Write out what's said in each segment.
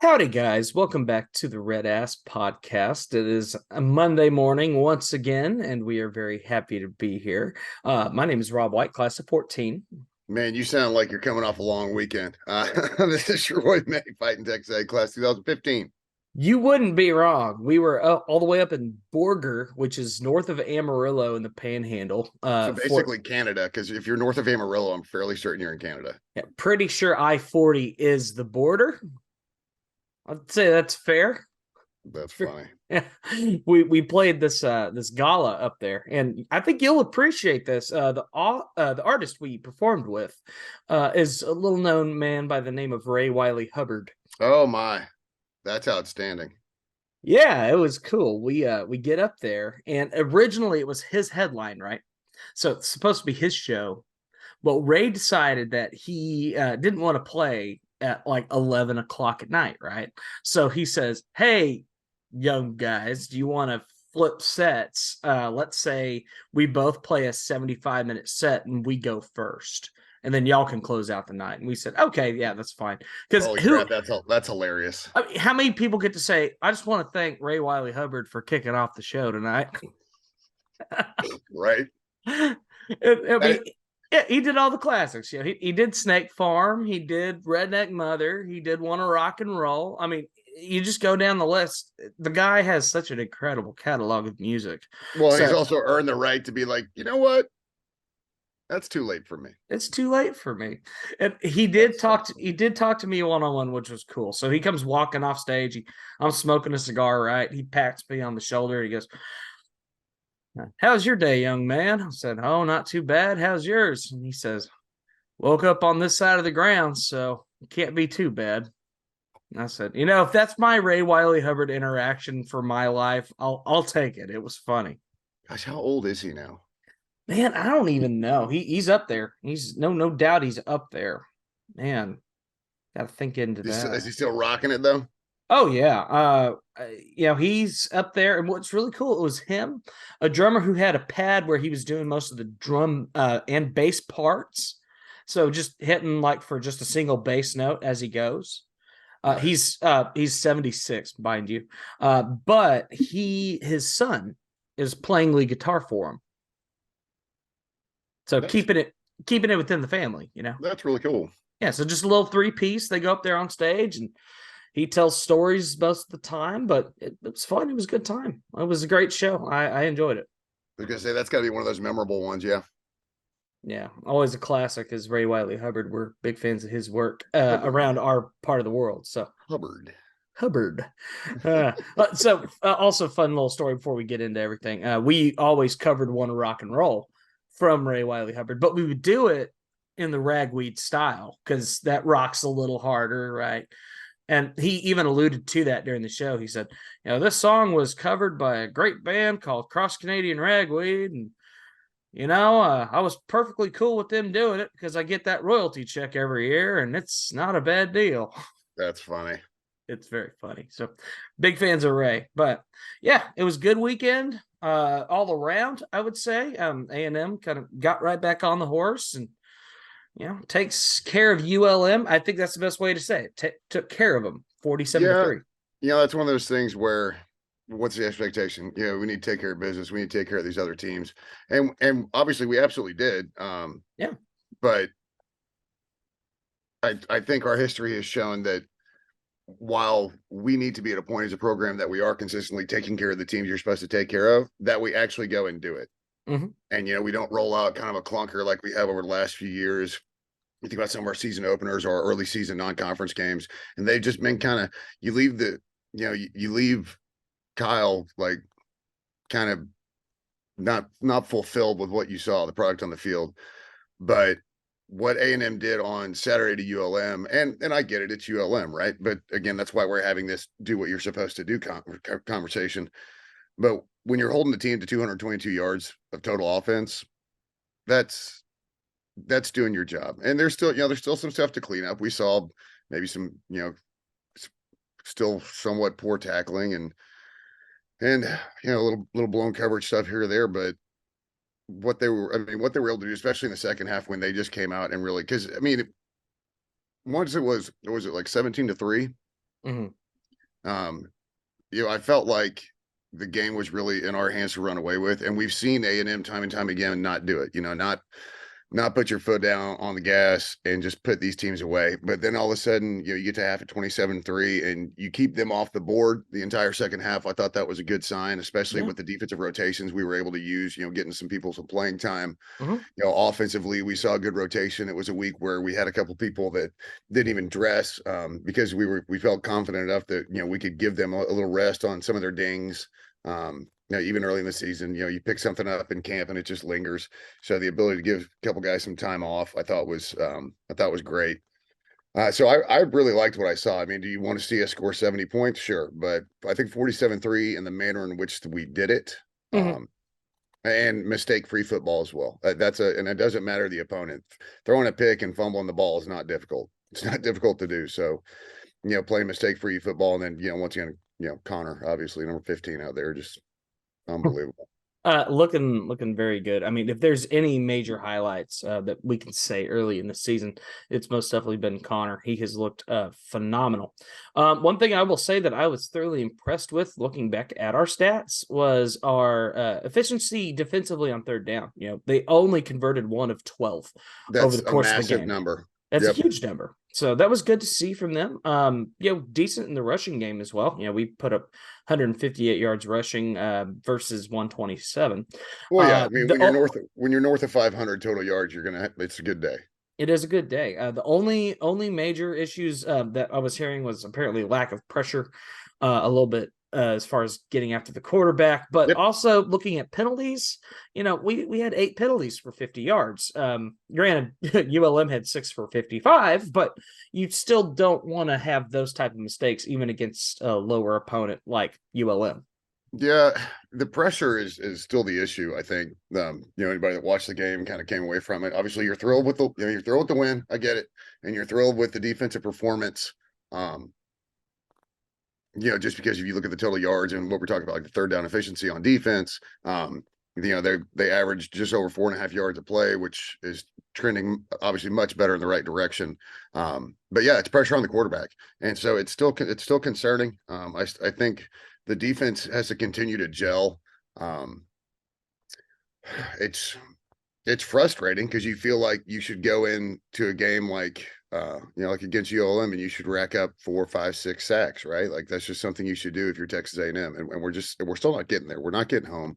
Howdy, guys. Welcome back to the RedAss podcast. It is a Monday morning once again, and we are very happy to be here. My name is Rob White, class of 14. Man, you sound like you're coming off a long weekend. This is Roy May, Fighting Texas A, class 2015. You wouldn't be wrong. We were all the way up in Borger, which is north of Amarillo in the Panhandle. So basically Canada, because if you're north of Amarillo, I'm fairly certain you're in Canada. Pretty sure I-40 is the border. I'd say that's fair. That's funny. Yeah, we played this gala up there, and I think you'll appreciate this. The artist we performed with is a little known man by the name of Ray Wiley Hubbard. Oh my, that's outstanding. Yeah, it was cool. We get up there, and originally it was his headline, right? So it's supposed to be his show, but Ray decided that he didn't want to play at like 11 o'clock at night, right? So he says, "Hey, young guys, do you want to flip sets? Let's say we both play a 75-minute set and we go first, and then y'all can close out the night." And we said, "Okay, yeah, that's fine." Because that's hilarious. I mean, how many people get to say, "I just want to thank Ray Wiley Hubbard for kicking off the show tonight"? Right. Yeah, he did all the classics. Yeah, he did Snake Farm. He did Redneck Mother. He did Wanna Rock and Roll. I mean, you just go down the list. The guy has such an incredible catalog of music. Well, he's also earned the right to be like, you know what? That's too late for me. It's too late for me. And he did talk to me one-on-one, which was cool. So he comes walking off stage. I'm smoking a cigar, right? He pats me on the shoulder. He goes, "How's your day, young man?" I said, "Oh, not too bad. How's yours?" And he says, "Woke up on this side of the ground, so it can't be too bad." And I said, if that's my Ray Wiley Hubbard interaction for my life, I'll take it. It was funny. Gosh, how old is he now? Man, I don't even know. He's up there. He's no doubt he's up there. Man, gotta think into that. Is he still rocking it though? Oh yeah. He's up there. And what's really cool, it was him, a drummer who had a pad where he was doing most of the drum and bass parts. So just hitting like for just a single bass note as he goes. He's 76, mind you. But his son is playing lead guitar for him. So keeping it within the family, That's really cool. Yeah, so just a little 3-piece. They go up there on stage and he tells stories most of the time, but it was fun. It was a good time. It was a great show. I enjoyed it. I was gonna say that's got to be one of those memorable ones, yeah. Yeah, always a classic is Ray Wiley Hubbard. We're big fans of his work around our part of the world. So Hubbard. Also fun little story before we get into everything. We always covered Wanna Rock and Roll from Ray Wiley Hubbard, but we would do it in the ragweed style because that rocks a little harder, right? And he even alluded to that during the show. He said, this song was covered by a great band called Cross Canadian Ragweed. And, I was perfectly cool with them doing it because I get that royalty check every year and it's not a bad deal. That's funny. It's very funny. So big fans of Ray. But yeah, it was a good weekend all around, I would say. A&M kind of got right back on the horse and takes care of ULM. I think that's the best way to say it. Took care of them, 47-3. That's one of those things where, what's the expectation? We need to take care of business. We need to take care of these other teams, and obviously we absolutely did. But I think our history has shown that while we need to be at a point as a program that we are consistently taking care of the teams you're supposed to take care of, that we actually go and do it. Mm-hmm. And we don't roll out kind of a clunker like we have over the last few years. You think about some of our season openers or early season non-conference games, and they've just been kind of, you leave Kyle like kind of not fulfilled with what you saw, the product on the field. But what A&M did on Saturday to ULM, and I get it, it's ULM, right? But again, that's why we're having this do what you're supposed to do conversation. But when you're holding the team to 222 yards of total offense, that's doing your job. And there's still some stuff to clean up. We saw maybe some, still somewhat poor tackling and a little blown coverage stuff here or there. But what they were able to do, especially in the second half when they just came out and really, because once it was like 17-3. Mhm. Um, I felt like the game was really in our hands to run away with, and we've seen A&M time and time again not do it. Not put your foot down on the gas and just put these teams away. But then all of a sudden, you get to half at 27-3 and you keep them off the board the entire second half. I thought that was a good sign, especially Yeah. with the defensive rotations we were able to use, getting some people some playing time. Mhm. Offensively, we saw good rotation. It was a week where we had a couple people that didn't even dress because we felt confident enough that we could give them a little rest on some of their dings. Even early in the season, you pick something up in camp and it just lingers. So the ability to give a couple guys some time off, I thought was great. So I really liked what I saw. I mean, do you want to see us score 70 points? Sure, but I think 47-3 and the manner in which we did it. Mhm. And mistake-free football as well. And it doesn't matter the opponent. Throwing a pick and fumbling the ball is not difficult. It's not difficult to do. So, playing mistake-free football, and then once again, Connor, obviously number 15 out there, just unbelievable. Looking very good. I mean, if there's any major highlights that we can say early in the season, it's most definitely been Connor. He has looked phenomenal. One thing I will say that I was thoroughly impressed with looking back at our stats was our efficiency defensively on third down. They only converted 1 of 12 over That's the a course of the massive game. number. That's a Yep. huge number. So that was good to see from them. Decent in the rushing game as well. We put up 158 yards rushing versus 127. Well, yeah. I mean, The when you're north of 500 total yards, it's a good day. It is a good day. The only major issues that I was hearing was apparently lack of pressure, a little bit as far as getting after the quarterback, but Yep. also looking at penalties. We had 8 penalties for 50 yards. Granted, ULM had 6 for 55, but you still don't want to have those type of mistakes even against a lower opponent like ULM. Yeah, the pressure is still the issue. I think anybody that watched the game kind of came away from it. Obviously, you're thrilled with the win. I get it, and you're thrilled with the defensive performance. Um, just because if you look at the total yards and what we're talking about, like the third down efficiency on defense, they averaged just over 4.5 yards a play, which is trending obviously much better in the right direction. But yeah, it's pressure on the quarterback, and so it's still concerning. I think the defense has to continue to gel. Um, it's it's frustrating because you feel like you should go into a game like against ULM and you should rack up 4, 5, 6 sacks, right? Like that's just something you should do if you're Texas A&M, and we're still not getting there. We're not getting home,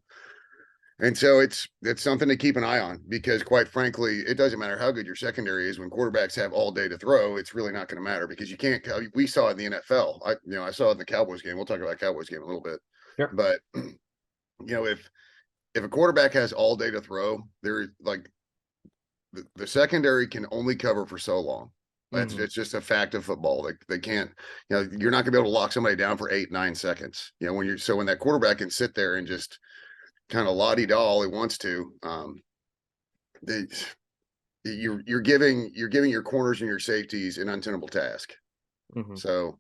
and so it's something to keep an eye on because quite frankly, it doesn't matter how good your secondary is when quarterbacks have all day to throw. It's really not going to matter because you can't. We saw it in the NFL. I saw it in the Cowboys game. We'll talk about Cowboys game a little bit, Sure. but if a quarterback has all day to throw, they're like the secondary can only cover for so long. Mhm. It's just a fact of football. They can't, you're not gonna be able to lock somebody down for 8, 9 seconds. When that quarterback can sit there and just kind of la-di-da all he wants to, they, you're giving your corners and your safeties an untenable task. Mhm. So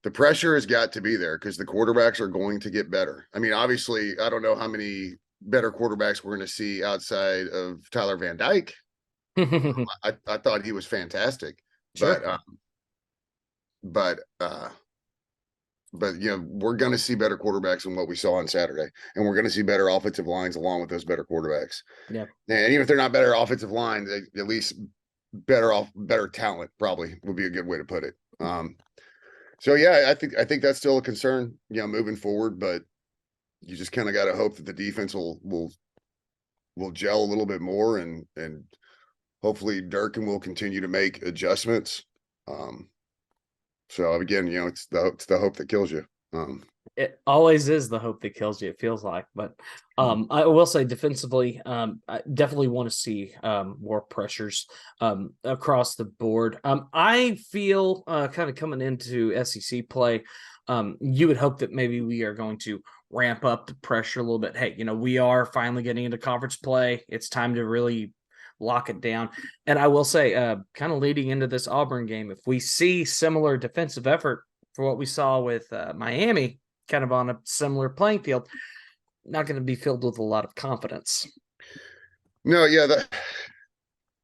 the pressure has got to be there because the quarterbacks are going to get better. I mean, obviously, I don't know how many better quarterbacks we're going to see outside of Tyler Van Dyke. I thought he was fantastic, but Sure. but uh, we're going to see better quarterbacks than what we saw on Saturday, and we're going to see better offensive lines along with those better quarterbacks. Yeah. And even if they're not better offensive lines, at least better talent probably would be a good way to put it. So yeah, I think that's still a concern, moving forward, but you just kind of got to hope that the defense will gel a little bit more and hopefully Durkin will continue to make adjustments. Um, so again, it's the hope that kills you. It always is the hope that kills you, it feels like. But I will say defensively, I definitely want to see more pressures across the board. I feel kind of coming into SEC play, you would hope that maybe we are going to ramp up the pressure a little bit. Hey, we are finally getting into conference play. It's time to really lock it down. And I will say, kind of leading into this Auburn game, if we see similar defensive effort for what we saw with Miami, kind of on a similar playing field, not going to be filled with a lot of confidence. No, yeah,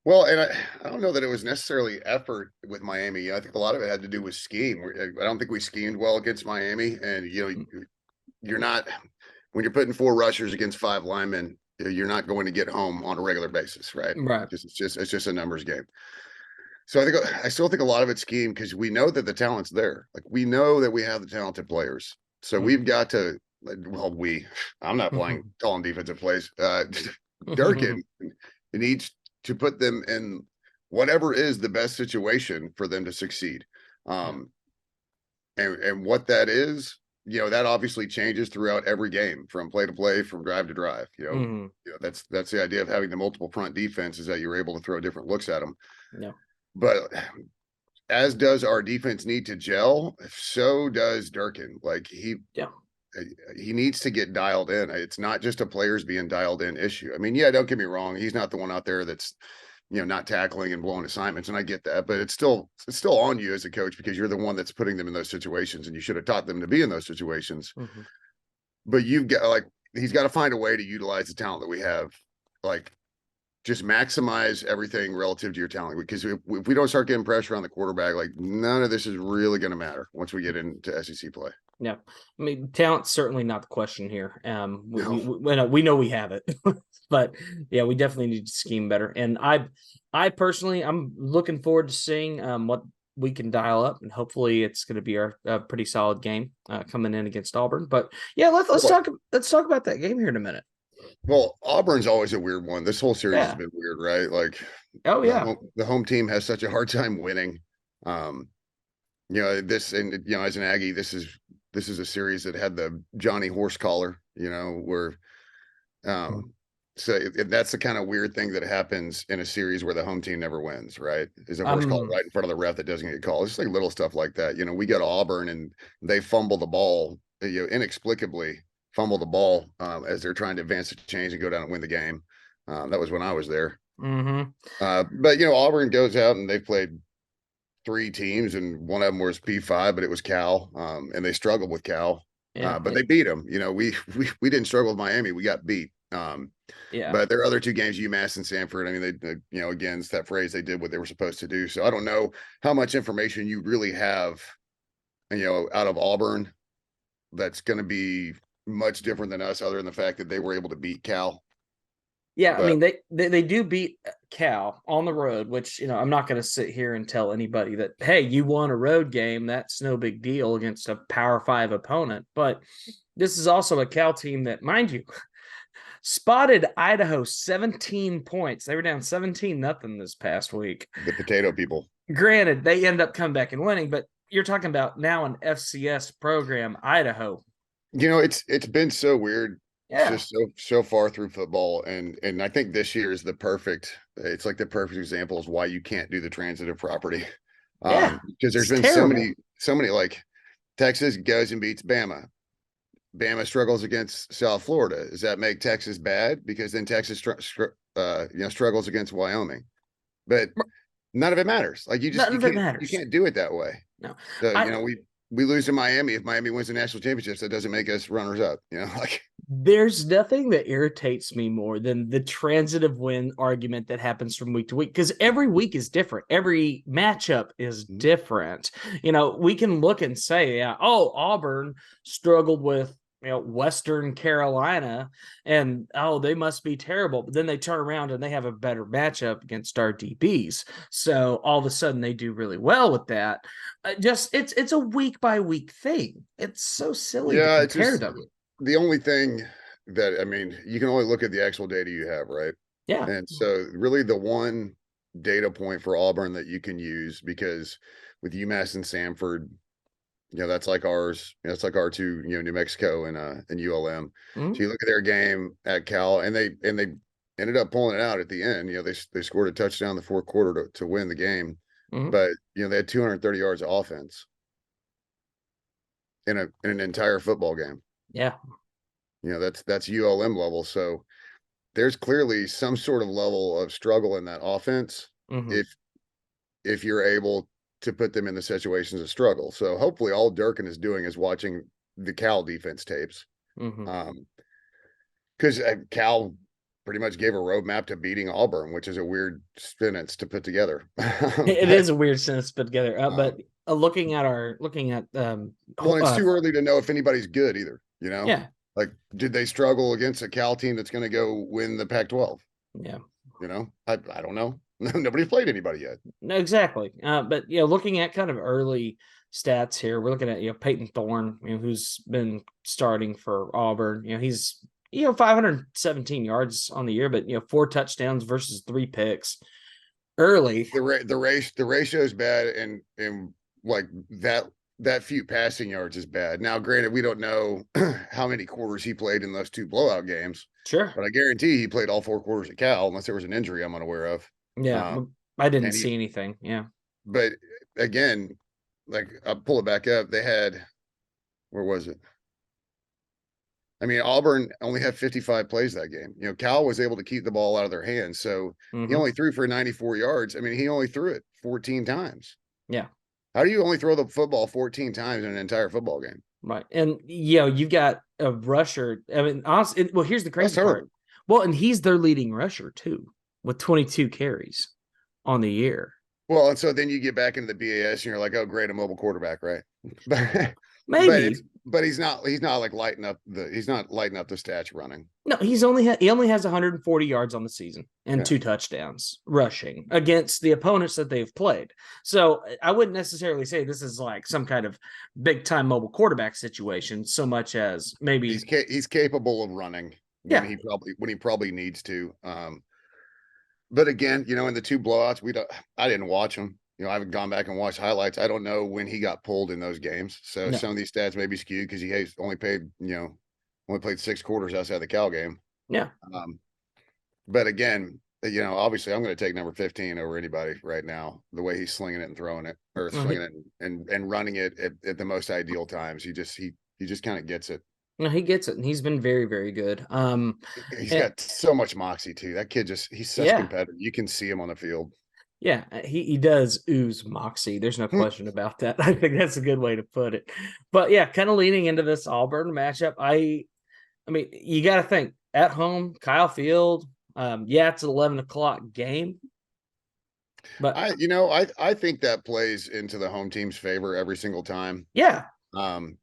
Well, and I don't know that it was necessarily effort with Miami. I think a lot of it had to do with scheme. I don't think we schemed well against Miami, and you're not when you're putting four rushers against five linemen, you're not going to get home on a regular basis, right? Right. It's just a numbers game. So I still think a lot of it's scheme because we know that the talent's there. Like we know that we have the talented players. So we've got to. Well, I'm not playing calling defensive plays. Durkin needs to put them in whatever is the best situation for them to succeed. Um, and what that is, that obviously changes throughout every game from play to play, from drive to drive. That's the idea of having the multiple front defense is that you're able to throw different looks at them. Yeah. But as does our defense need to gel, so does Durkin. Like he needs to get dialed in. It's not just a players being dialed in issue. I mean, yeah, don't get me wrong. He's not the one out there that's, not tackling and blowing assignments. And I get that, but it's still on you as a coach because you're the one that's putting them in those situations and you should have taught them to be in those situations. But he's got to find a way to utilize the talent that we have. Like just maximize everything relative to your talent because if we don't start getting pressure on the quarterback, like none of this is really going to matter once we get into SEC play. Yeah, I mean, talent's certainly not the question here. No. We know we have it, but yeah, we definitely need to scheme better. And I personally, I'm looking forward to seeing what we can dial up, and hopefully, it's going to be a pretty solid game coming in against Auburn. But yeah, let's talk about that game here in a minute. Well, Auburn's always a weird one. This whole series has been weird, right? Like, oh yeah, the home team has such a hard time winning. As an Aggie, this is a series that had the Johnny horse collar, where so that's the kind of weird thing that happens in a series where the home team never wins, right? Is a horse collar right in front of the ref that doesn't get called. It's just like little stuff like that. We go to Auburn and they fumble the ball, inexplicably fumble the ball as they're trying to advance the change and go down and win the game. That was when I was there. But Auburn goes out and they've played three teams, and one of them was P5, but it was Cal, and they struggled with Cal, but they beat them. We didn't struggle with Miami; we got beat. But their other two games, UMass and Sanford, I mean, they again, it's that phrase, they did what they were supposed to do. So I don't know how much information you really have, out of Auburn that's going to be much different than us, other than the fact that they were able to beat Cal. Yeah, I mean they do beat Cal on the road, which I'm not going to sit here and tell anybody that hey, you won a road game, that's no big deal against a Power 5 opponent. But this is also a Cal team that, mind you, spotted Idaho 17 points. They were down 17-0 this past week. The potato people. Granted, they end up coming back and winning, but you're talking about now an FCS program, Idaho. It's been so weird. Yeah. Just so far through football, and I think this year is the perfect example is why you can't do the transitive property. Because there's been terrible. so many like Texas goes and beats Bama. Bama struggles against South Florida. Does that make Texas bad? Because then Texas struggles against Wyoming. But none of it matters. Like you can't do it that way. No. So we lose to Miami. If Miami wins the national championships, that doesn't make us runners up. There's nothing that irritates me more than the transitive win argument that happens from week to week, because every week is different. Every matchup is different. We can look and say, Auburn struggled with Western Carolina, and they must be terrible. But then they turn around and they have a better matchup against our DBs. So all of a sudden they do really well with that. It's a week by week thing. It's so silly to compare them. The only thing that, I mean, you can only look at the actual data you have, right? Yeah. And so really the one data point for Auburn that you can use, because with UMass and Sanford, that's like ours. It's like our two, New Mexico and ULM. So you look at their game at Cal, and they ended up pulling it out at the end. They scored a touchdown in the fourth quarter to win the game. But they had 230 yards of offense in an entire football game. Yeah. That's ULM level. So there's clearly some sort of level of struggle in that offense if you're able to put them in the situations of struggle. So hopefully all Durkin is doing is watching the Cal defense tapes. Because Cal pretty much gave a roadmap to beating Auburn, which is a weird sentence to put together. It but is a weird sentence put together. But um, looking at well, it's too early to know if anybody's good either. You know, yeah, like did they struggle against a Cal team that's going to go win the Pac-12? yeah. You know, I don't know. Nobody's played anybody yet. No, exactly. But looking at kind of early stats here, we're looking at Peyton Thorne, who's been starting for Auburn. He's 517 yards on the year, but 4 touchdowns versus 3 picks early. The ratio is bad, and like that few passing yards is bad. Now, granted, we don't know how many quarters he played in those 2 blowout games, Sure. but I guarantee he played all 4 quarters at Cal, unless there was an injury I'm unaware of. Yeah, I didn't And he, see anything. Yeah. but again, like I'll pull it back up. They had, where was it? I mean, Auburn only had 55 plays that game. Cal was able to keep the ball out of their hands. So he Mm-hmm. only threw for 94 yards. I mean, he only threw it 14 times. Yeah. How do you only throw the football 14 times in an entire football game? Right. And you've got a rusher. I mean, honestly, well, here's the crazy part. Well, and he's their leading rusher too, with 22 carries on the year. Well, and so then you get back into the BAS and you're like, oh, great, a mobile quarterback, right? but Maybe. but he's not like lighting up the stats running. No, he only has 140 yards on the season and 2 touchdowns rushing against the opponents that they've played. So I wouldn't necessarily say this is like some kind of big time mobile quarterback situation, so much as maybe he's capable of running when he probably needs to. But again, in the 2 blowouts, I didn't watch them. I haven't gone back and watched highlights. I don't know when he got pulled in those games. So some of these stats may be skewed because he has only played 6 quarters outside the Cal game. Yeah. But again, obviously I'm going to take number 15 over anybody right now. The way he's slinging it and throwing it, or slinging it and running it at the most ideal times. He just kind of gets it. No, he gets it, and he's been very, very good. He's got so much moxie too. That kid he's such a competitor. You can see him on the field. Yeah, he does ooze moxie. There's no question about that. I think that's a good way to put it. But yeah, kind of leaning into this Auburn matchup, I mean, you got to think at home, Kyle Field. It's an 11 o'clock game, but I think that plays into the home team's favor every single time. Yeah.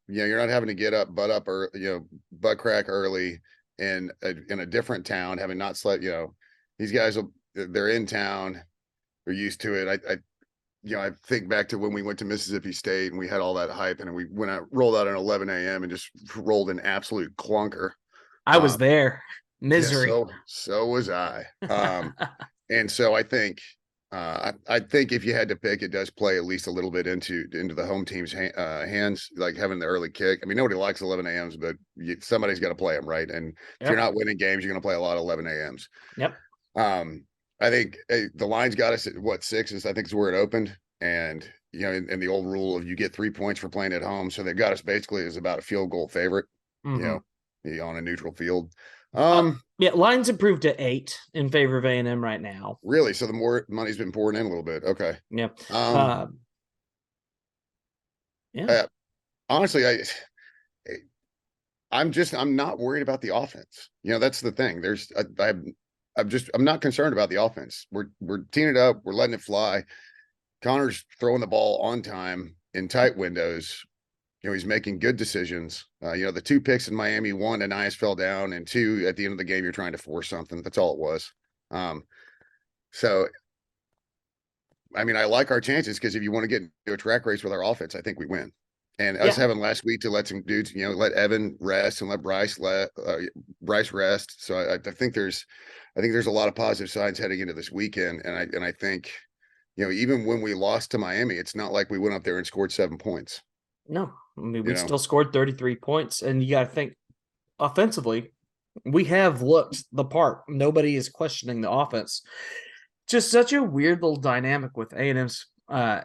You're not having to get up, or butt crack early in a different town, having not slept. These guys they're in town. They're used to it. I think back to when we went to Mississippi State and we had all that hype, and we rolled out at 11 a.m. and just rolled an absolute clunker. I was there. Misery. Yeah, so was I. And so I think if you had to pick, it does play at least a little bit into the home team's hands, like having the early kick. I mean, nobody likes 11 a.m.s, but somebody's got to play them, right? And if you're not winning games, you're going to play a lot of 11 a.m.s. Yep. I think the line's got us at 6 is, I think, is where it opened. And, in the old rule of you get 3 points for playing at home. So they've got us basically as about a field goal favorite, on a neutral field. Lines improved to 8 in favor of A&M right now. Really? So the more money's been pouring in a little bit. Okay. Yeah. Honestly, I'm not worried about the offense. That's the thing. I'm not concerned about the offense. We're teeing it up. We're letting it fly. Connor's throwing the ball on time in tight windows. He's making good decisions. The 2 picks in Miami, 1, Anais fell down, and 2 at the end of the game, you're trying to force something. That's all it was. So, I mean, I like our chances because if you want to get into a track race with our offense, I think we win. And us having last week to let some dudes, let Evan rest and let Bryce rest. So I think there's a lot of positive signs heading into this weekend. And I think, even when we lost to Miami, it's not like we went up there and scored 7 points. No, I mean, we still scored 33 points. And you got to think offensively, we have looked the part. Nobody is questioning the offense. Just such a weird little dynamic with A&M's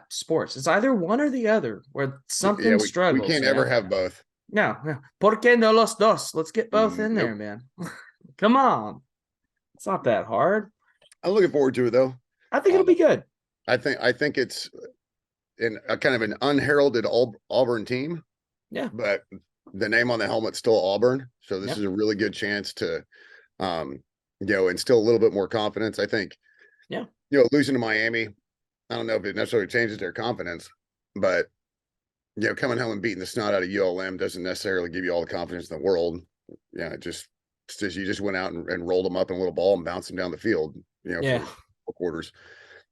sports. It's either one or the other where something struggles. We can't ever have both. No. ¿Por qué no los dos? Let's get both in there, man. Come on. It's not that hard. I'm looking forward to it, though. I think it'll be good. I think it's in a kind of an unheralded Auburn team. Yeah. But the name on the helmet's still Auburn. So this is a really good chance to instill a little bit more confidence. I think, Yeah. losing to Miami, I don't know if it necessarily changes their confidence, but coming home and beating the snot out of ULM doesn't necessarily give you all the confidence in the world. Yeah, it's just you just went out and rolled them up in a little ball and bounced them down the field, Yeah. for 4 quarters.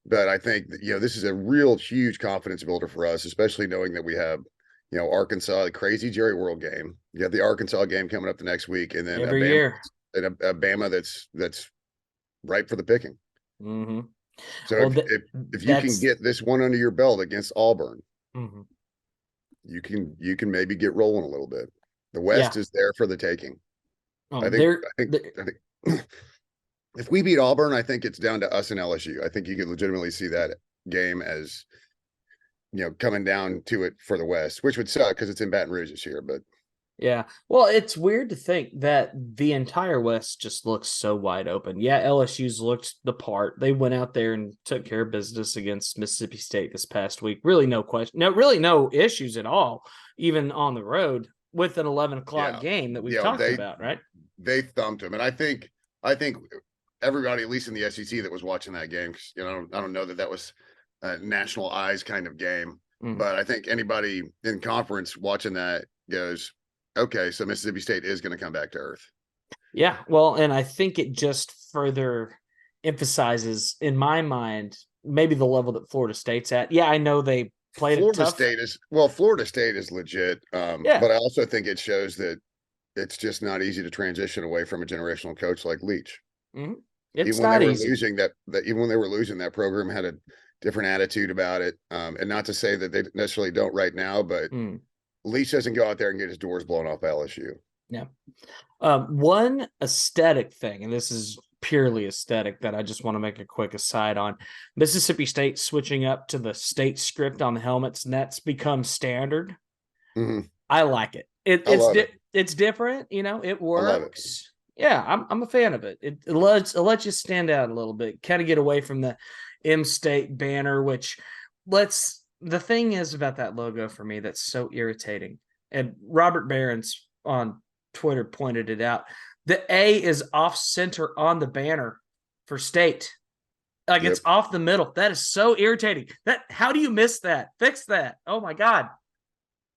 But I think that, this is a real huge confidence builder for us, especially knowing that we have, Arkansas, the crazy Jerry World game. You have the Arkansas game coming up the next week, and then Every year. A Bama that's ripe for the picking. Mm-hmm. So Well, if you can that's get this one under your belt against Auburn, mhm. you can maybe get rolling a little bit. The West Yeah. is there for the taking. Oh, I think I think if we beat Auburn, I think it's down to us and LSU. I think you could legitimately see that game as coming down to it for the West, which would suck because it's in Baton Rouge this year. But yeah. Well, it's weird to think that the entire West just looks so wide open. Yeah, LSU's looked the part. They went out there and took care of business against Mississippi State this past week. Really no question. No, really no issues at all, even on the road with an 11 o'clock yeah, game that we've talked about, right? they thumped him, and I think everybody, at least in the SEC, that was watching that game, because I don't know that was a national eyes kind of game, but I think anybody in conference watching that goes, okay, so Mississippi State is going to come back to earth. Yeah, well, and I think it just further emphasizes, in my mind, maybe the level that Florida State's at. Yeah, I know they played it tough. Florida State is legit, Yeah, but I also think it shows that it's just not easy to transition away from a generational coach like Leach. It's Even when they not were easy. losing even when they were losing, that program had a different attitude about it. And not to say that they necessarily don't right now, but Leach doesn't go out there and get his doors blown off by LSU. Yeah. One aesthetic thing, and this is purely aesthetic, that I just want to make a quick aside on. Mississippi State switching up to the state script on the helmets, and that's become standard. I like it. I love it. It's different, it I love it. works. Yeah, I'm a fan of it. It lets you stand out a little bit, kind of get away from the M-State banner, which the thing is about that logo for me that's so irritating. And Robert Barron's on Twitter pointed it out. The A is off center on the banner for state. Like Yep. it's off the middle. That is so irritating. How do you miss that? Fix that. Oh my God.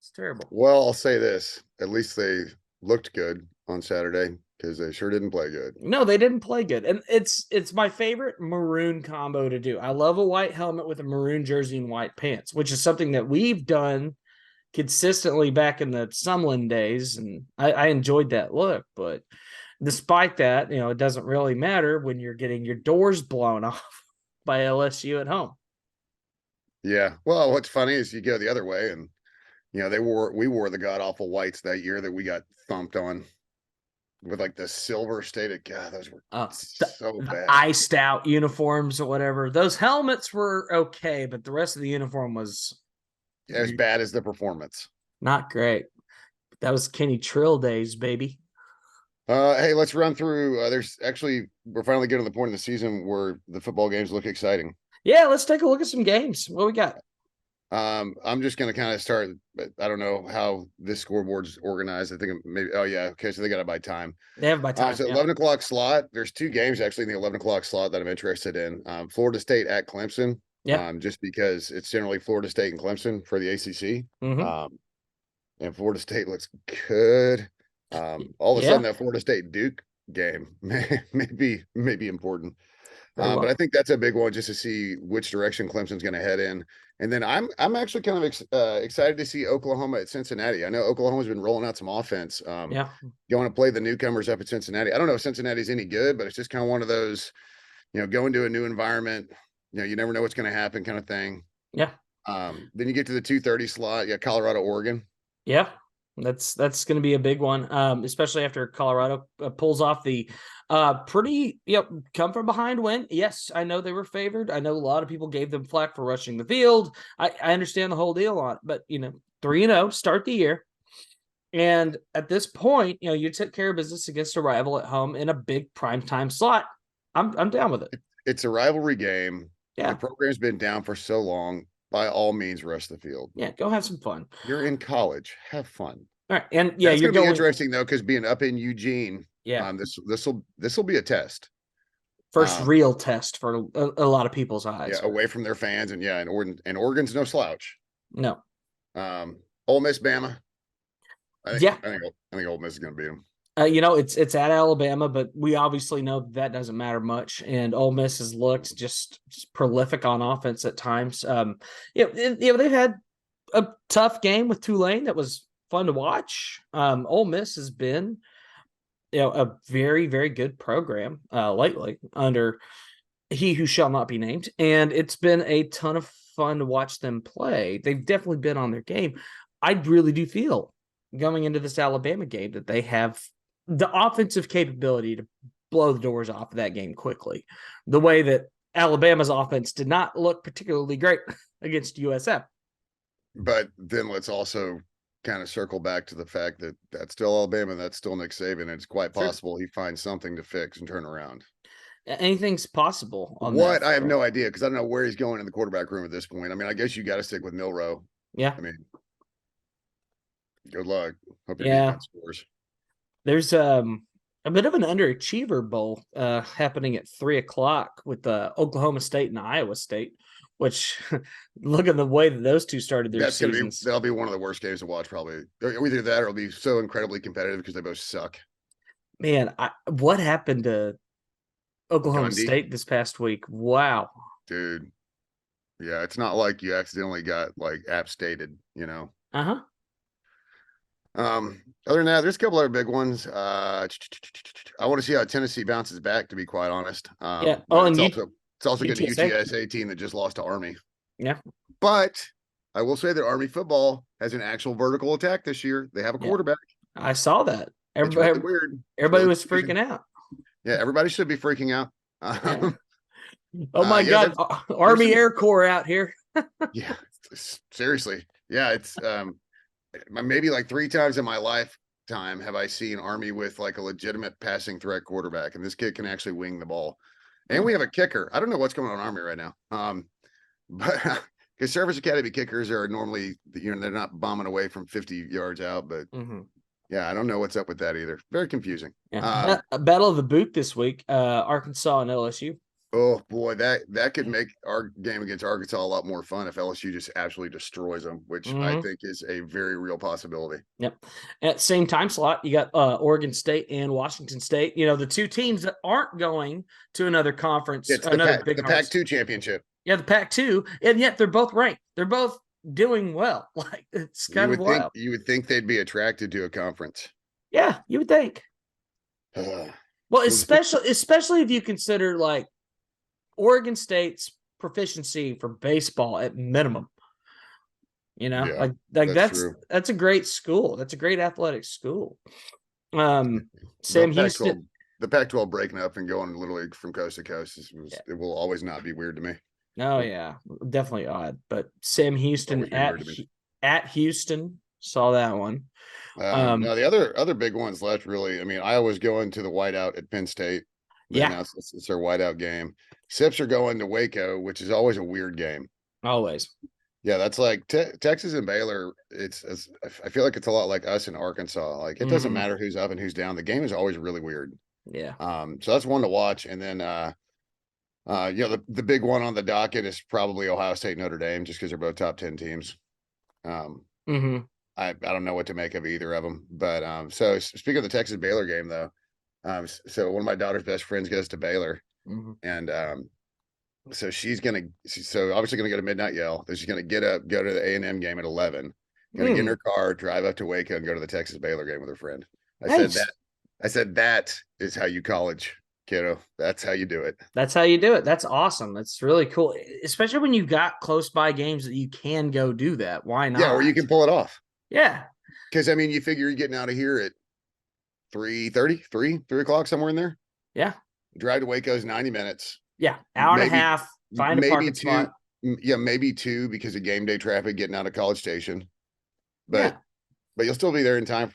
It's terrible. Well, I'll say this. At least they looked good on Saturday, because they sure didn't play good. No, they didn't play good. And it's my favorite maroon combo to do. I love a white helmet with a maroon jersey and white pants, which is something that we've done consistently back in the Sumlin days. And I enjoyed that look. But despite that, it doesn't really matter when you're getting your doors blown off by LSU at home. Yeah. Well, what's funny is you go the other way, and we wore the god awful whites that year that we got thumped on with like the silver stated. God, those were so bad. Iced out uniforms or whatever. Those helmets were okay, but the rest of the uniform was as bad as the performance. Not great. That was Kenny Trill days, baby. Hey, let's run through. We're finally getting to the point in the season where the football games look exciting. Yeah, let's take a look at some games. What we got? I'm just going to kind of start, but I don't know how this scoreboard's organized. I think maybe, oh yeah. Okay. So they got it by time. They have it by time. So 11 o'clock slot, there's 2 games actually in the 11 o'clock slot that I'm interested in. Florida State at Clemson. Yeah. Just because it's generally Florida State and Clemson for the ACC. And Florida State looks good. All of a sudden that Florida State Duke game may be important. But I think that's a big one, just to see which direction Clemson's going to head in. And then I'm actually kind of excited to see Oklahoma at Cincinnati. I know Oklahoma's been rolling out some offense. Going to play the newcomers up at Cincinnati. I don't know if Cincinnati's any good, but it's just kind of one of those, going to a new environment. You never know what's going to happen, kind of thing. Yeah. Then you get to the 2:30 slot. Yeah, Colorado, Oregon. Yeah. That's going to be a big one, especially after Colorado pulls off the pretty come from behind win. Yes, I know they were favored. I know a lot of people gave them flack for rushing the field. I understand the whole deal on it, but 3-0 start the year, and at this point, you took care of business against a rival at home in a big primetime slot. I'm down with it. It's a rivalry game. Yeah, the program's been down for so long. By all means, rush the field. Yeah, go have some fun. You're in college. Have fun. All right, and yeah, it's going to be interesting though, because being up in Eugene, yeah, this will be a test. First real test for a lot of people's eyes. Yeah, away from their fans, and Oregon's no slouch. No. Ole Miss, Bama. Yeah. I think Ole Miss is going to beat them. It's at Alabama, but we obviously know that doesn't matter much. And Ole Miss has looked just prolific on offense at times. They've had a tough game with Tulane that was fun to watch. Ole Miss has been, a very, very good program lately under he who shall not be named, and it's been a ton of fun to watch them play. They've definitely been on their game. I really do feel going into this Alabama game that they have the offensive capability to blow the doors off of that game quickly, the way that Alabama's offense did not look particularly great against USF. But then let's also kind of circle back to the fact that that's still Alabama, that's still Nick Saban. It's quite possible he finds something to fix and turn around. Anything's possible on what that. I have no idea, because I don't know where he's going in the quarterback room at this point. I mean, I guess you got to stick with Milroe. Yeah. I mean, good luck. Hope your defense scores. There's a bit of an underachiever bowl happening at 3:00 with Oklahoma State and Iowa State, which look at the way that those two started their seasons. That'll be one of the worst games to watch, probably. Either that or it'll be so incredibly competitive because they both suck. Man, what happened to Oklahoma State this past week? Wow. Dude. Yeah, it's not like you accidentally got like app stated, Uh-huh. Other than that, there's a couple other big ones. I want to see how Tennessee bounces back, to be quite honest. Yeah. It's also getting a UTSA team that just lost to Army. Yeah. But I will say that Army football has an actual vertical attack this year. They have a quarterback. I saw that. Everybody, really weird. Everybody was freaking out. Yeah, everybody should be freaking out. Oh my God. Army Air Corps out here. Yeah, seriously. Yeah, it's maybe like 3 times in my lifetime have I seen Army with like a legitimate passing threat quarterback, and this kid can actually wing the ball. And we have a kicker. I don't know what's going on in Army right now. But because Service Academy kickers are normally, they're not bombing away from 50 yards out, but yeah, I don't know what's up with that either. Very confusing. Yeah. Battle of the Boot this week, Arkansas and LSU. Oh boy, that could make our game against Arkansas a lot more fun if LSU just absolutely destroys them, which I think is a very real possibility. Yep. At same time slot, you got Oregon State and Washington State. The two teams that aren't going to another conference. It's the Pac-2 championship. Yeah, the Pac-2, and yet they're both ranked. They're both doing well. Like, it's kind of wild. You would think they'd be attracted to a conference. Yeah, you would think. Well, especially if you consider like Oregon State's proficiency for baseball at minimum. That's a great school. That's a great athletic school. Sam Houston. The Pac-12 breaking up and going literally from coast to coast it will always not be weird to me. Oh yeah, definitely odd. But Sam Houston at Houston, saw that one. Now the other big ones left, really. I mean, Iowa's going to the whiteout at Penn State. It's their whiteout game. Sips are going to Waco, which is always a weird game. Always. Yeah, that's like Texas and Baylor. I feel like it's a lot like us in Arkansas. Like, it doesn't matter who's up and who's down. The game is always really weird. Yeah. So that's one to watch. And then the big one on the docket is probably Ohio State, Notre Dame, just because they're both top 10 teams. I don't know what to make of either of them. But so speaking of the Texas Baylor game, though, so one of my daughter's best friends goes to Baylor, and so she's obviously gonna go to Midnight Yell. Then she's gonna get up, go to the A&M game at 11. Gonna get in her car, drive up to Waco, and go to the Texas Baylor game with her friend. I said that is how you college, kiddo. That's how you do it. That's how you do it. That's awesome. That's really cool, especially when you got close by games that you can go do that. Why not? Yeah, or you can pull it off. Yeah, because I mean, you figure you're getting out of here at 3 o'clock, somewhere in there. Yeah. Drive to Waco's 90 minutes. Yeah. Hour and a half. Find a parking spot. Yeah, maybe 2 because of game day traffic getting out of College Station. But you'll still be there in time,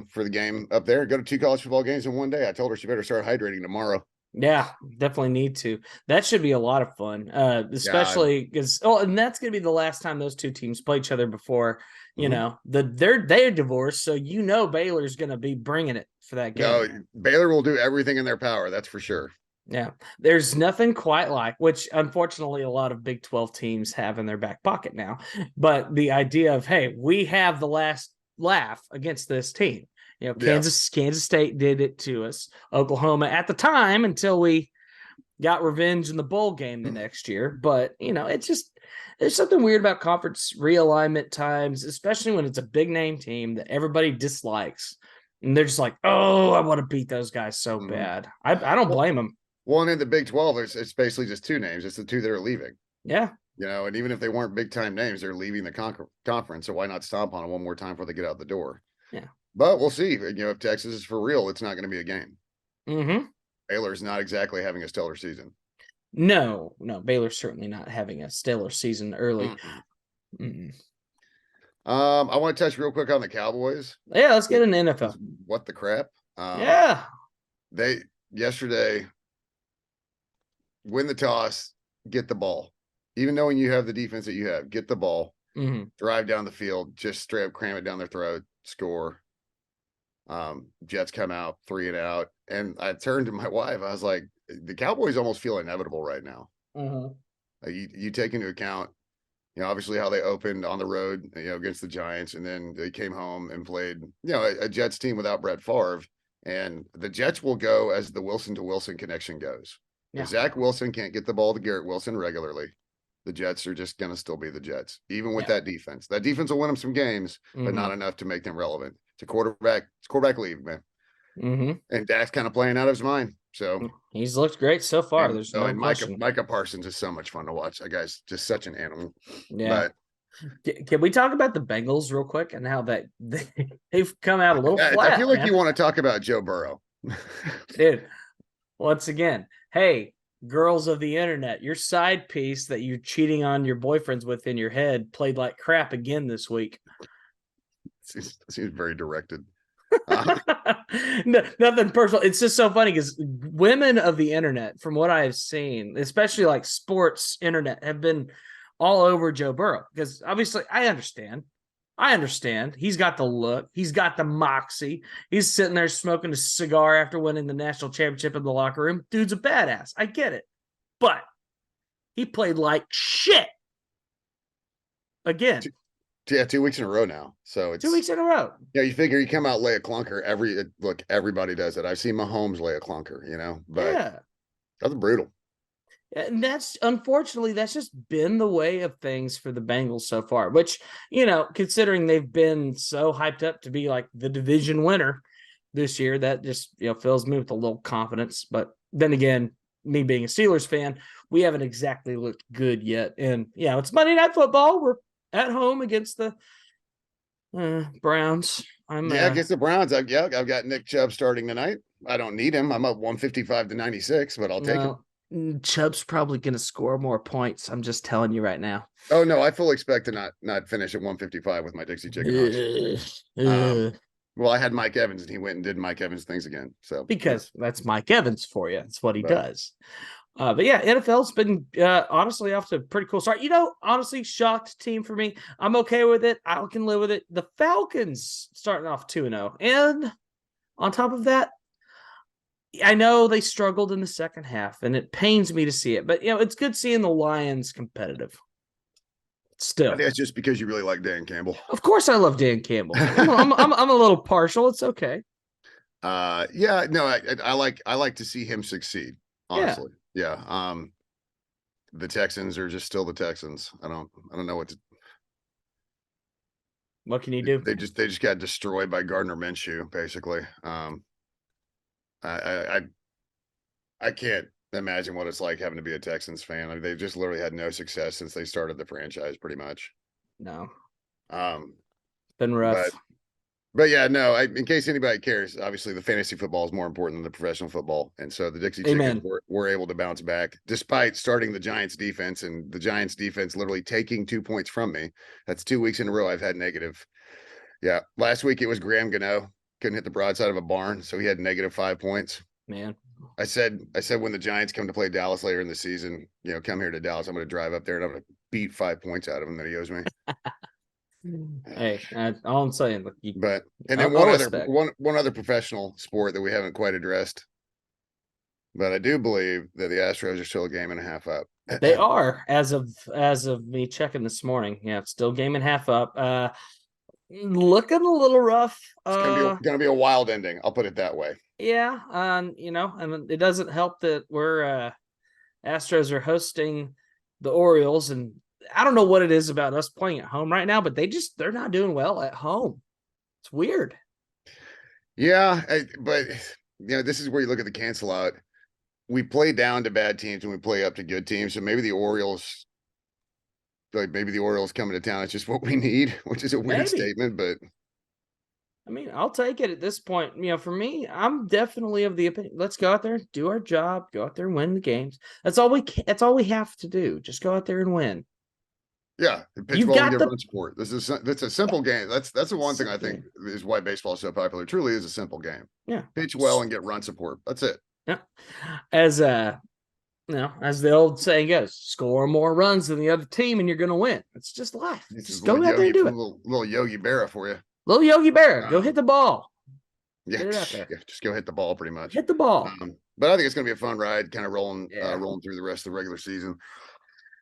for the game up there. Go to 2 college football games in one day. I told her she better start hydrating tomorrow. Yeah, definitely need to. That should be a lot of fun, especially because and that's going to be the last time those two teams play each other before they're divorced. So Baylor's going to be bringing it for that game. No, Baylor will do everything in their power. That's for sure. Yeah. There's nothing quite like, which unfortunately a lot of Big 12 teams have in their back pocket now. But the idea of, hey, we have the last laugh against this team. You know, Yeah. Kansas State did it to us. Oklahoma at the time until we got revenge in the bowl game the next year. But, you know, it's just there's something weird about conference realignment times, especially when it's a big name team that everybody dislikes. And they're just like, oh, I want to beat those guys so bad. I don't Well, blame them. well, and in the Big 12, it's basically just two names. It's the two that are leaving. Yeah. You know, and even if they weren't big time names, they're leaving the conference. So why not stomp on them one more time before they get out the door? Yeah. But we'll see. You know, if Texas is for real, it's not going to be a game. Mm-hmm. Baylor's not exactly having a stellar season. No, Baylor's certainly not having a stellar season early. Mm-mm. I want to touch real quick on the Cowboys. Yeah, let's get an NFL. What the crap? Yeah. They yesterday win the toss, get the ball. Even knowing you have the defense that you have, get the ball, drive down the field, just straight up cram it down their throat, score. Jets come out 3 and out. And I turned to my wife. I was like, the Cowboys almost feel inevitable right now. You take into account, you know, obviously how they opened on the road, you know, against the Giants, and then they came home and played, you know, a Jets team without Brett Favre. And the Jets will go as the Wilson to Wilson connection goes. Yeah. If Zach Wilson can't get the ball to Garrett Wilson regularly, the Jets are just going to still be the Jets, even with that defense. That defense will win them some games, but not enough to make them relevant. It's quarterback league, man. And Dak's kind of playing out of his mind. So he's looked great so far. There's no question. Micah Parsons is so much fun to watch. That guy's just such an animal. Yeah. But can we talk about the Bengals real quick and how they've come out a little flat? I feel like you want to talk about Joe Burrow. Dude, once again, hey, girls of the internet, your side piece that you're cheating on your boyfriends with in your head played like crap again this week. Seems very directed. No, nothing personal. It's just so funny because women of the internet, from what I've seen, especially like sports internet, have been all over Joe Burrow because obviously I understand. He's got the look. He's got the moxie. He's sitting there smoking a cigar after winning the national championship in the locker room. Dude's a badass. I get it. But he played like shit again. Yeah, 2 weeks in a row now. So it's 2 weeks in a row. Yeah, you figure you come out, lay a clunker. Everybody does it. I've seen Mahomes lay a clunker, you know, but that's brutal. And unfortunately, that's just been the way of things for the Bengals so far, which, you know, considering they've been so hyped up to be like the division winner this year, that just, you know, fills me with a little confidence. But then again, me being a Steelers fan, we haven't exactly looked good yet. And, yeah, it's Monday Night Football. We're at home against the Browns. Against the Browns. I've got Nick Chubb starting tonight. I don't need him. I'm up 155-96, but I'll take him. Chubb's probably going to score more points. I'm just telling you right now. Oh no, I fully expect to not finish at 155 with my Dixie Chicken Hunch. Well, I had Mike Evans, and he went and did Mike Evans things again. So because that's Mike Evans for you. That's what he does. But yeah, NFL's been honestly off to a pretty cool start. You know, honestly, shocked team for me. I'm okay with it. I can live with it. The Falcons starting off 2-0. And on top of that, I know they struggled in the second half, and it pains me to see it. But, you know, it's good seeing the Lions competitive. Still. I think it's just because you really like Dan Campbell. Of course I love Dan Campbell. I'm a little partial. It's okay. I like to see him succeed, honestly. Yeah. The Texans are just still the Texans. I don't know what can you do? They just got destroyed by Gardner Minshew, basically. I can't imagine what it's like having to be a Texans fan. I mean, they've just literally had no success since they started the franchise, pretty much. No. Been rough. But yeah, no, in case anybody cares, obviously the fantasy football is more important than the professional football. And so the Dixie Chickens were able to bounce back despite starting the Giants defense, and the Giants defense literally taking 2 points from me. That's 2 weeks in a row I've had negative. Yeah. Last week it was Graham Gano. Couldn't hit the broadside of a barn, so he had -5 points. Man. I said when the Giants come to play Dallas later in the season, you know, come here to Dallas, I'm going to drive up there and I'm going to beat 5 points out of him that he owes me. Hey, all I'm saying. Look, and then one other professional sport that we haven't quite addressed. but I do believe that the Astros are still a game and a half up. They are, as of me checking this morning. Yeah, it's still game and half up. Looking a little rough. It's gonna be a wild ending. I'll put it that way. Yeah, and it doesn't help that we're Astros are hosting the Orioles, and I don't know what it is about us playing at home right now, but they're not doing well at home. It's weird. Yeah, but this is where you look at the cancel out. We play down to bad teams and we play up to good teams. So maybe the Orioles, coming to town is just what we need, which is a weird statement, but I mean, I'll take it at this point. For me, I'm definitely of the opinion. Let's go out there, do our job, go out there and win the games. That's all we have to do. Just go out there and win. Yeah, pitch You've well and got get run support. That's a simple game. That's the one thing I think game. is why baseball is so popular. It truly is a simple game. Yeah. Pitch well and get run support. That's it. Yeah. As the old saying goes, score more runs than the other team and you're going to win. It's just life. Just go out there and do it. Little Yogi Berra for you. Little Yogi Berra, go hit the ball. Yeah, get it out there. Yeah, just go hit the ball pretty much. Hit the ball. But I think it's going to be a fun ride, kind of rolling through the rest of the regular season.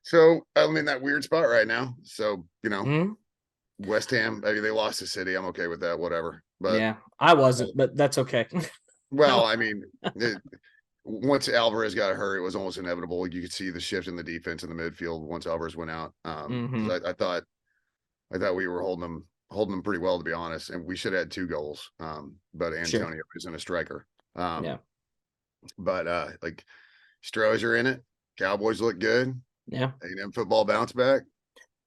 So I'm in that weird spot right now. So, West Ham, I mean, they lost the City. I'm okay with that, whatever. But yeah, I wasn't, but that's okay. Well, I mean, once Alvarez got hurt, it was almost inevitable. You could see the shift in the defense in the midfield once Alvarez went out. I thought we were holding them pretty well, to be honest, and we should have had 2 goals. But Antonio isn't a striker. But like Stros are in it. Cowboys look good. Yeah. A&M football bounce back.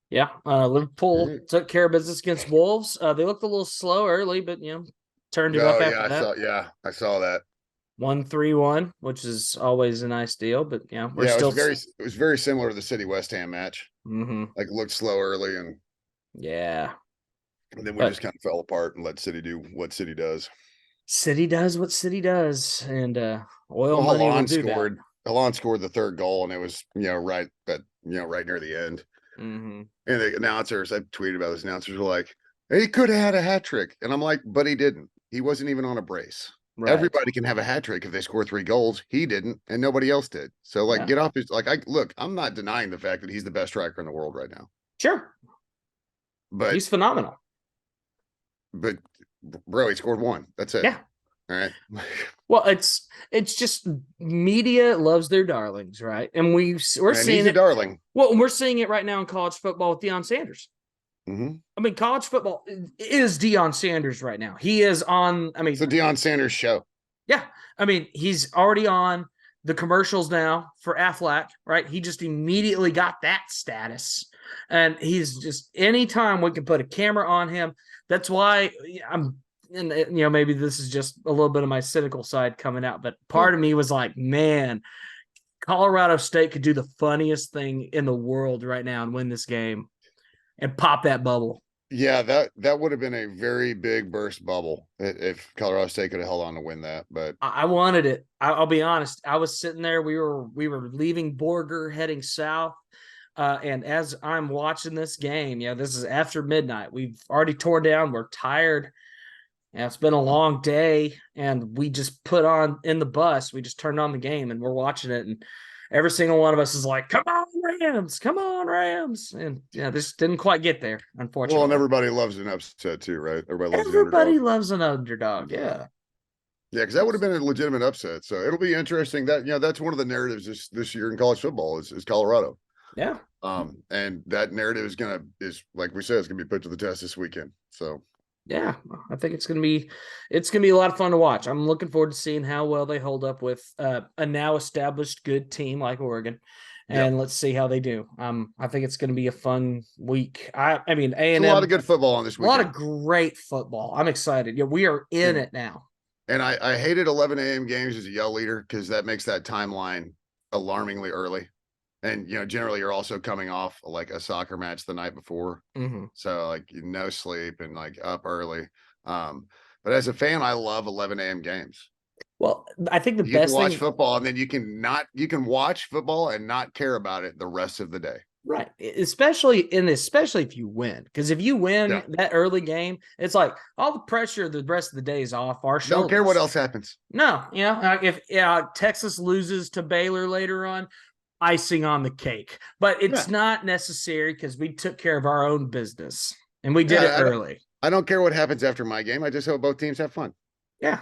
Yeah. Liverpool took care of business against Wolves. They looked a little slow early, but turned it up after that. I saw that. 1-3-1, which is always a nice deal, but it was very similar to the City West Ham match. Like looked slow early and and then we just kind of fell apart and let City do what City does. City does what City does, and money will do that. Alon scored the 3rd goal, and it was right near the end. And the announcers, I tweeted about this. Announcers were like, "He could have had a hat trick," and I'm like, "But he didn't. He wasn't even on a brace. Right. Everybody can have a hat trick if they score 3 goals. He didn't, and nobody else did. So get off his I'm not denying the fact that he's the best striker in the world right now. Sure, but he's phenomenal. But bro, he scored 1. That's it. Yeah. All right. Well, it's just media loves their darlings, right? And we're seeing it. Darling. Well, we're seeing it right now in college football with Deion Sanders. I mean, college football is Deion Sanders right now. He is on. I mean, it's the Deion Sanders show. Yeah, I mean, he's already on the commercials now for Aflac, right? He just immediately got that status, and he's just anytime we can put a camera on him. That's why and maybe this is just a little bit of my cynical side coming out, but part of me was like, man, Colorado State could do the funniest thing in the world right now and win this game and pop that bubble. Yeah, that would have been a very big burst bubble if Colorado State could have held on to win that. But I wanted it. I'll be honest. I was sitting there. We were leaving Borger, heading south. And as I'm watching this game, this is after midnight. We've already torn down. We're tired. It's been a long day, and we just put on in the bus. We just turned on the game, and we're watching it, and every single one of us is like, "Come on, Rams! Come on, Rams!" And this didn't quite get there, unfortunately. Well, and everybody loves an upset too, right? Everybody loves an underdog. Yeah. Yeah, because that would have been a legitimate upset. So it'll be interesting. That that's one of the narratives this year in college football is Colorado. Yeah. And that narrative is like we said, it's gonna be put to the test this weekend. So. Yeah, I think it's gonna be a lot of fun to watch. I'm looking forward to seeing how well they hold up with a now established good team like Oregon, and let's see how they do. I think it's gonna be a fun week. I mean, A&M, a lot of good football on this weekend. A lot of great football. I'm excited. We are in it now. And I hated 11 a.m. games as a yell leader because that makes that timeline alarmingly early. And, generally you're also coming off like a soccer match the night before. So like no sleep and like up early. But as a fan, I love 11 a.m. games. Well, I think you best can watch football, and then you can watch football and not care about it the rest of the day. Right. Especially if you win. Because if you win Yeah. that early game, it's like all the pressure the rest of the day is off our Don't care what shoulders. else happens. No, if Texas loses to Baylor later on, icing on the cake. But it's Yeah. not necessary because we took care of our own business and we did it Yeah. early. I don't care what happens after my game. I just hope both teams have fun. Yeah.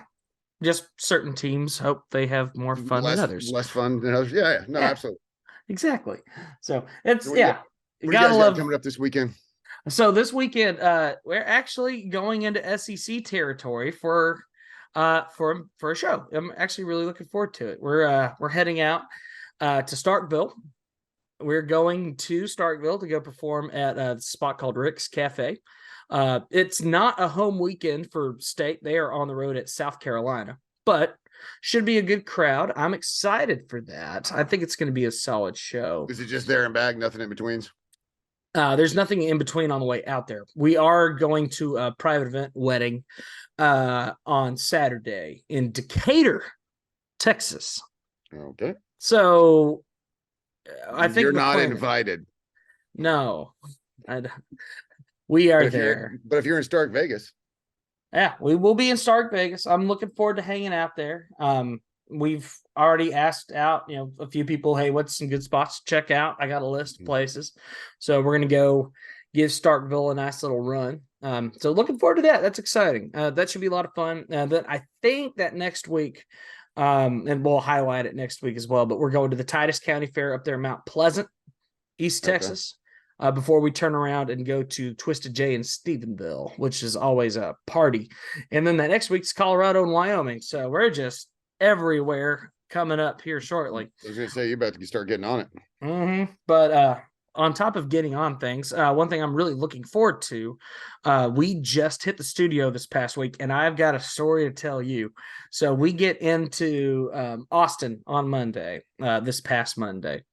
Just certain teams hope they have more fun than others. Less fun than others. Yeah, yeah. No, Yeah, absolutely. exactly. So it's So yeah, you what do you gotta guys got love. coming up this weekend? So this weekend, we're actually going into SEC territory for a show. I'm actually really looking forward to it. We're heading out to Starkville. We're going to Starkville to go perform at a spot called Rick's Cafe. It's not a home weekend for State. They are on the road at South Carolina, but should be a good crowd. I'm excited for that. I think it's going to be a solid show. Is it just there and back, nothing in betweens? There's nothing in between on the way out there. We are going to a private event wedding on Saturday in Decatur, Texas. Okay. So I think You're the not plan. invited. No, we are But there. if you're in Stark Vegas, Yeah, we will be in Stark Vegas. I'm looking forward to hanging out there. We've already asked out, a few people, hey, what's some good spots to check out? I got a list of places. So we're going to go give Starkville a nice little run. So looking forward to that. That's exciting. That should be a lot of fun. Then I think that next week, and we'll highlight it next week as well, but we're going to the Titus County Fair up there in Mount Pleasant, East Texas. Before we turn around and go to Twisted J in Stephenville, which is always a party. And then the next week's Colorado and Wyoming. So we're just everywhere coming up here shortly. I was going to say, you're about to start getting on it. But on top of getting on things, one thing I'm really looking forward to, we just hit the studio this past week, and I've got a story to tell you. So we get into Austin on Monday, this past Monday.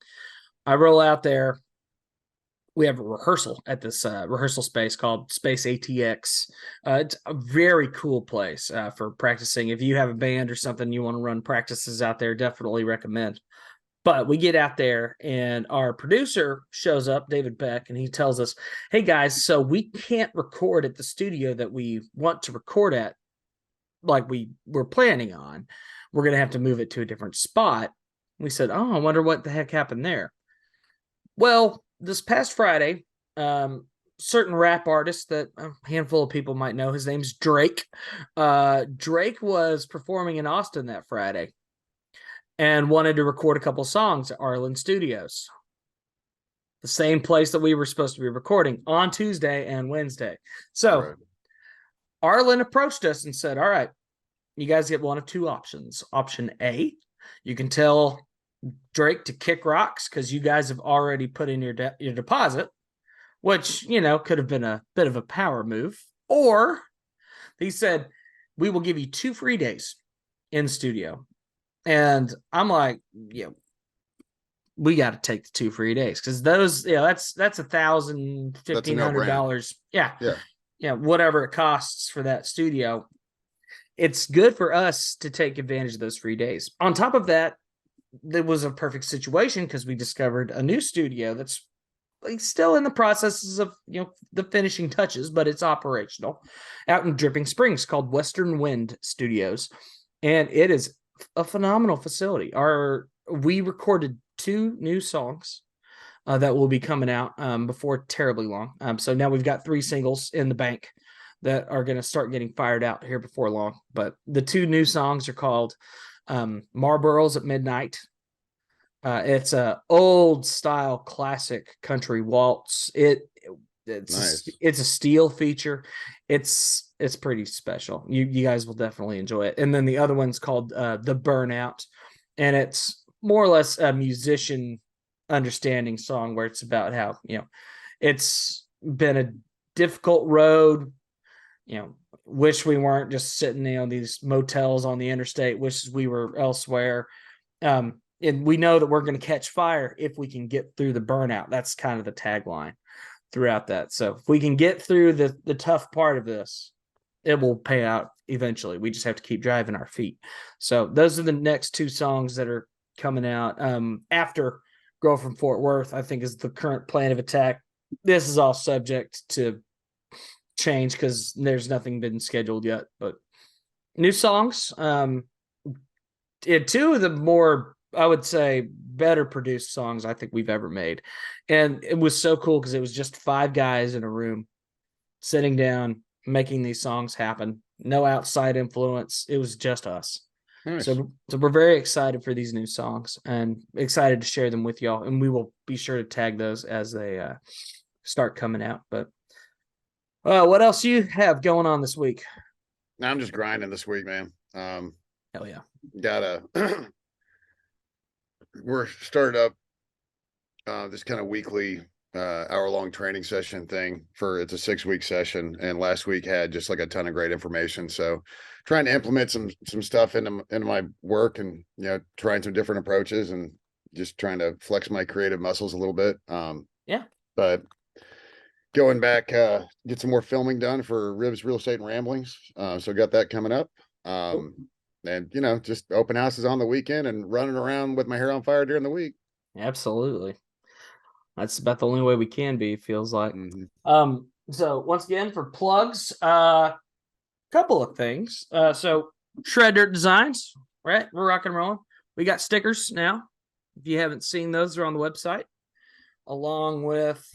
I roll out there. We have a rehearsal at this rehearsal space called Space ATX. It's a very cool place for practicing. If you have a band or something you want to run practices out there, definitely recommend. But we get out there and our producer shows up, David Beck, and he tells us, hey guys, so we can't record at the studio that we want to record at like we were planning on. We're going to have to move it to a different spot. We said, oh, I wonder what the heck happened there. Well, this past Friday, certain rap artist that a handful of people might know, his name's Drake. Drake was performing in Austin that Friday and wanted to record a couple songs at Arlen Studios, the same place that we were supposed to be recording on Tuesday and Wednesday. So Arlen approached us and said, all right, you guys get one of two options. Option A, you can tell Drake to kick rocks because you guys have already put in your deposit, which, could have been a bit of a power move. Or he said, we will give you 2 free days in studio. And I'm like, we got to take the 2 free days because those, that's $1,000, $1,500. Yeah. Whatever it costs for that studio. It's good for us to take advantage of those free days. On top of that, it was a perfect situation because we discovered a new studio that's still in the processes of the finishing touches, but it's operational out in Dripping Springs called Western Wind Studios, and it is a phenomenal facility. We recorded 2 new songs that will be coming out before terribly long. So now we've got 3 singles in the bank that are going to start getting fired out here before long. But the 2 new songs are called Marlboros at Midnight. It's a old style classic country waltz. It's nice. It's a steel feature. It's pretty special. You guys will definitely enjoy it. And then the other one's called The Burnout, and it's more or less a musician understanding song where it's about how it's been a difficult road. Wish we weren't just sitting on these motels on the interstate. Wish we were elsewhere. And we know that we're going to catch fire if we can get through the burnout. That's kind of the tagline throughout that. So if we can get through the tough part of this, it will pay out eventually. We just have to keep driving our feet. So those are the next 2 songs that are coming out after Girl from Fort Worth, I think, is the current plan of attack. This is all subject to change because there's nothing been scheduled yet. But new songs. Two of the more, I would say, better produced songs I think we've ever made. And it was so cool because it was just 5 guys in a room sitting down, making these songs happen. No outside influence. It was just us. Nice. So we're very excited for these new songs and excited to share them with y'all. And we will be sure to tag those as they start coming out. But what else you have going on this week? Now I'm just grinding this week, man. Hell yeah. Gotta we're started up this kind of weekly hour-long training session thing it's a 6-week session, and last week had just like a ton of great information. So trying to implement some stuff into my work, and trying some different approaches and just trying to flex my creative muscles a little bit. Yeah. But going back, get some more filming done for Ribs Real Estate and Ramblings. So got that coming up. And just open houses on the weekend and running around with my hair on fire during the week. Absolutely. That's about the only way we can be, feels like. Mm-hmm. So once again, for plugs, couple of things. So Shred Dirt Designs, right? We're rock and rolling. We got stickers now. If you haven't seen those, they're on the website, along with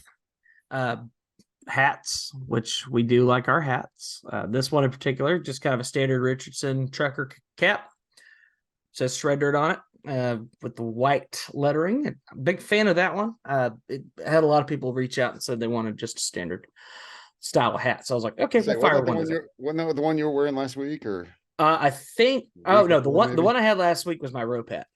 hats, which we do like our hats. This one in particular, just kind of a standard Richardson trucker cap. Says Shred Dirt on it. With the white lettering. I'm a big fan of that one. It had a lot of people reach out and said they wanted just a standard style of hat. So I was like, okay, we'll fire one. Wasn't that the one you were wearing last week, or? I think. Oh no, the one I had last week was my rope hat.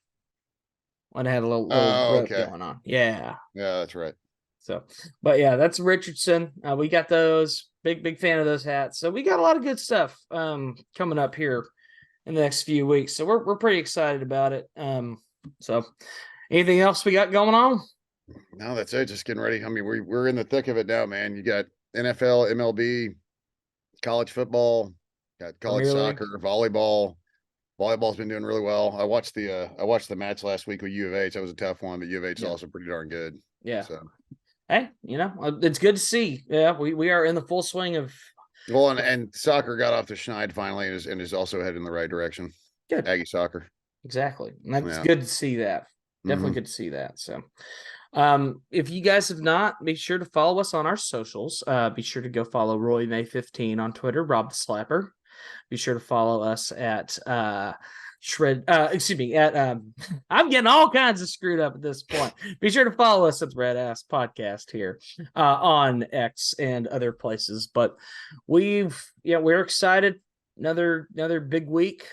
When I had a little rope going on. Yeah. Yeah, that's right. So, but yeah, that's Richardson. We got those. Big fan of those hats. So we got a lot of good stuff coming up here in the next few weeks. So we're pretty excited about it. So anything else we got going on? No, that's it. Just getting ready. I mean, we're in the thick of it now, man. You got NFL, MLB, college football, got college soccer, volleyball. Volleyball's been doing really well. I watched the match last week with U of H. That was a tough one, but U of H is also pretty darn good. Yeah. So hey, it's good to see. Yeah, we are in the full swing of. Well, and soccer got off the schneid finally, and is also headed in the right direction. Good. Aggie soccer. Exactly. And that's good to see that. Definitely good to see that. So if you guys have not, be sure to follow us on our socials. Be sure to go follow Roy May 15 on Twitter, Rob the Slapper. Be sure to follow us at I'm getting all kinds of screwed up at this point. Be sure to follow us at the RedAss podcast here on X and other places. But we're excited. Another big week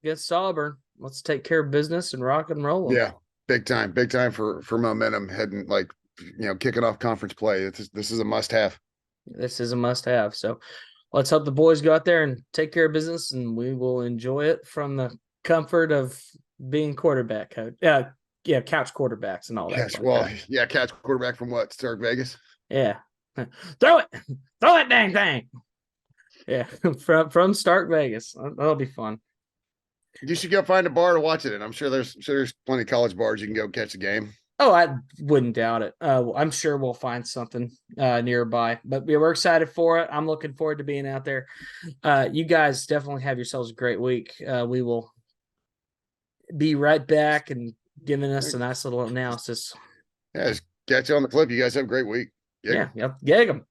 against Auburn. Let's take care of business and rock and roll. Yeah, big time for momentum heading, kicking off conference play. This is a must have. This is a must have. So let's hope the boys go out there and take care of business, and we will enjoy it from the comfort of being quarterback coach. Couch quarterbacks and all that. Couch quarterback from what? Stark Vegas? Yeah. Throw that dang thing. Yeah, from Stark Vegas. That'll be fun. You should go find a bar to watch it in. I'm sure there's plenty of college bars you can go catch a game. Oh, I wouldn't doubt it. I'm sure we'll find something nearby. But we're excited for it. I'm looking forward to being out there. You guys definitely have yourselves a great week. We will be right back and giving us a nice little analysis. Yeah, just catch you on the flip. You guys have a great week. Yep. Gig 'em.